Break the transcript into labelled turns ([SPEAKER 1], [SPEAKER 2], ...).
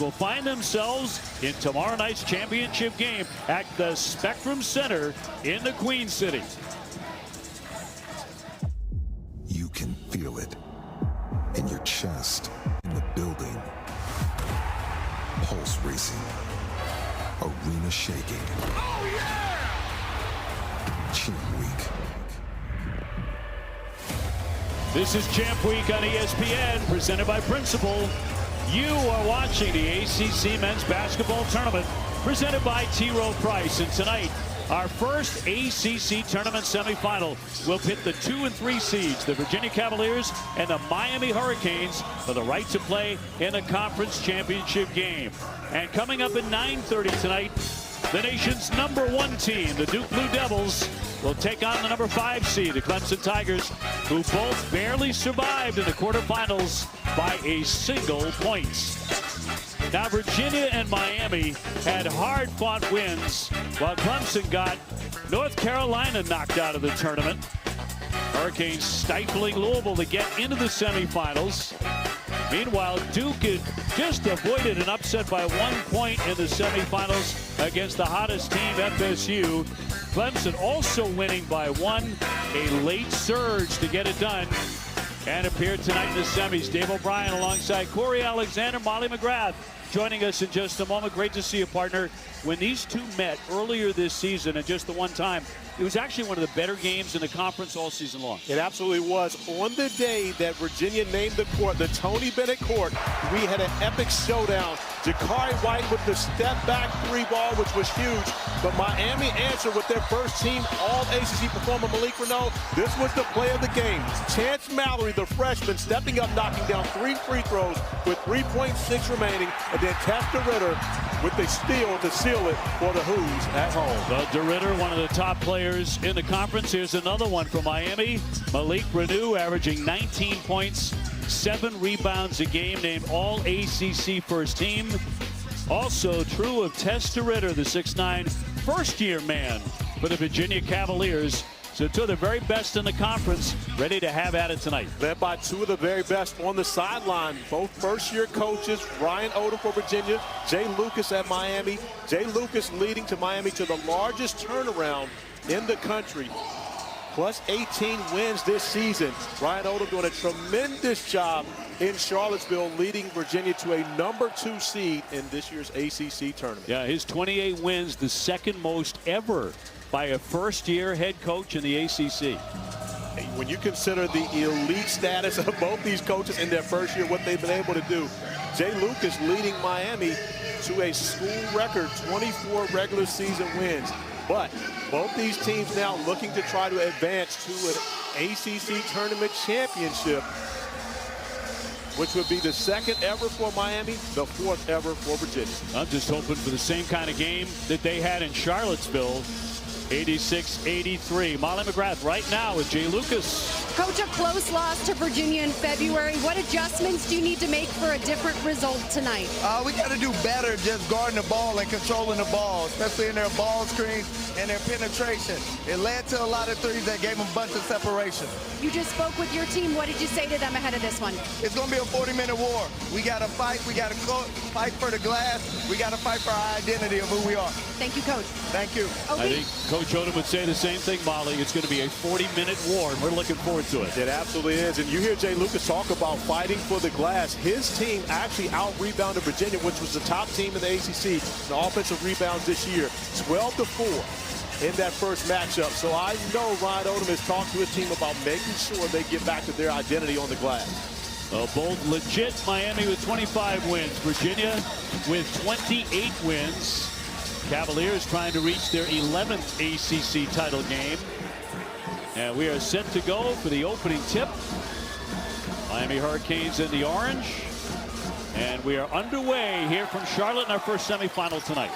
[SPEAKER 1] will find themselves in tomorrow night's championship game at the Spectrum Center in the Queen City.
[SPEAKER 2] You can feel it in your chest, in the building. Pulse racing, arena shaking.
[SPEAKER 3] Oh yeah!
[SPEAKER 2] Champ Week.
[SPEAKER 1] This is Champ Week on ESPN, presented by Principal. You are watching the ACC Men's Basketball Tournament, presented by T. Rowe Price. And tonight, our first ACC tournament semifinal will pit the 2 and 3 seeds, the Virginia Cavaliers and the Miami Hurricanes, for the right to play in the conference championship game. And coming up at 9:30 tonight, the nation's #1 team, the Duke Blue Devils, will take on the #5 seed, the Clemson Tigers, who both barely survived in the quarterfinals by a single point. Now, Virginia and Miami had hard-fought wins, while Clemson got North Carolina knocked out of the tournament. Hurricanes stifling Louisville to get into the semifinals. Meanwhile, Duke had just avoided an upset by 1 point in the semifinals against the hottest team, FSU. Clemson also winning by 1, a late surge to get it done, and appeared tonight in the semis. Dave O'Brien alongside Corey Alexander, Molly McGrath joining us in just a moment. Great to see you, partner. When these two met earlier this season, and just the one time, it was actually one of the better games in the conference all season long.
[SPEAKER 4] It absolutely was. On the day that Virginia named the court, the Tony Bennett court, we had an epic showdown. Jakari White with the step-back 3 ball, which was huge. But Miami answered with their first team All-ACC performer, Malik Renaud. This was the play of the game. Chance Mallory, the freshman, stepping up, knocking down 3 free throws with 3.6 remaining. And then Tessa DeRitter with the steal to seal it for the Hoos at home.
[SPEAKER 1] Well, DeRitter, one of the top players in the conference. Here's another one from Miami. Malik Renaud averaging 19 points, 7 rebounds a game, named All-ACC first team. Also true of Tessa DeRitter, the 6'9" first-year man for the Virginia Cavaliers. So two of the very best in the conference ready to have at it tonight.
[SPEAKER 4] Led by 2 of the very best on the sideline. Both first-year coaches, Ryan Odom for Virginia, Jay Lucas at Miami. Jay Lucas leading to Miami to the largest turnaround in the country. Plus 18 wins this season. Ryan Odom doing a tremendous job in Charlottesville, leading Virginia to a #2 seed in this year's ACC tournament.
[SPEAKER 1] Yeah, his 28 wins, the second most ever by a first-year head coach in the ACC.
[SPEAKER 4] When you consider the elite status of both these coaches in their first year, what they've been able to do, Jay Lucas leading Miami to a school record 24 regular season wins. But both these teams now looking to try to advance to an ACC tournament championship, which would be the 2nd ever for Miami, the 4th ever for Virginia.
[SPEAKER 1] I'm just hoping for the same kind of game that they had in Charlottesville. 86-83. Molly McGrath right now with Jay Lucas.
[SPEAKER 5] Coach, a close loss to Virginia in February. What adjustments do you need to make for a different result tonight?
[SPEAKER 6] We got to do better just guarding the ball and controlling the ball, especially in their ball screens and their penetration. It led to a lot of threes that gave them a bunch of separation.
[SPEAKER 5] You just spoke with your team. What did you say to them ahead of this one?
[SPEAKER 6] It's going to be a 40-minute war. We got to fight. We got to fight for the glass. We got to fight for our identity of who we are.
[SPEAKER 5] Thank you, Coach.
[SPEAKER 6] Thank you.
[SPEAKER 1] I think Coach Odom would say the same thing, Molly. It's going to be a 40-minute war, and we're looking forward to it.
[SPEAKER 4] It absolutely is. And you hear Jay Lucas talk about fighting for the glass. His team actually out-rebounded Virginia, which was the top team in the ACC in offensive rebounds this year, 12-4 in that first matchup. So I know Ryan Odom has talked to his team about making sure they get back to their identity on the glass.
[SPEAKER 1] Both legit. Miami with 25 wins. Virginia with 28 wins. Cavaliers trying to reach their 11th ACC title game. And we are set to go for the opening tip. Miami Hurricanes in the orange. And we are underway here from Charlotte in our first semifinal tonight.